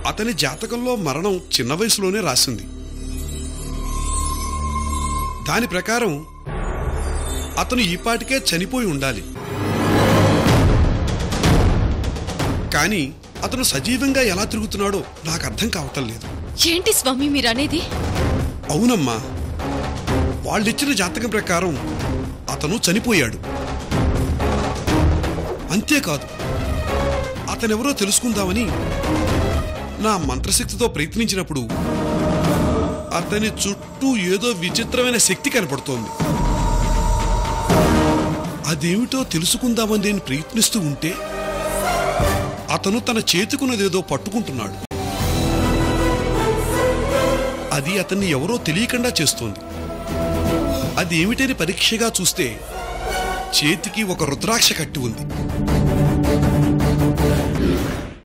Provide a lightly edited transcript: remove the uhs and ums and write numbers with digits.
అతని జాతకంలో మరణం చిన్న వయసులోనే రాసింది. దాని ప్రకారం అతను ఈపాటికే చనిపోయి ఉండాలి. కానీ అతను సజీవంగా ఎలా తిరుగుతున్నాడో నాకు అర్థం కావటం లేదు. ఏంటి స్వామి మీరనేది? అవునమ్మా, వాళ్ళిచ్చిన జాతకం ప్రకారం అతను చనిపోయాడు. అంతేకాదు, అతనెవరో తెలుసుకుందామని నా మంత్రశక్తితో ప్రయత్నించినప్పుడు అతని చుట్టూ ఏదో విచిత్రమైన శక్తి కనపడుతోంది. అదేమిటో తెలుసుకుందామని నేను ప్రయత్నిస్తూ ఉంటే అతను తన చేతికున్నదేదో పట్టుకుంటున్నాడు. అది అతన్ని ఎవరో తెలియకుండా చేస్తోంది. అది ఏమిటని పరీక్షగా చూస్తే చేతికి ఒక రుద్రాక్ష కట్టి ఉంది.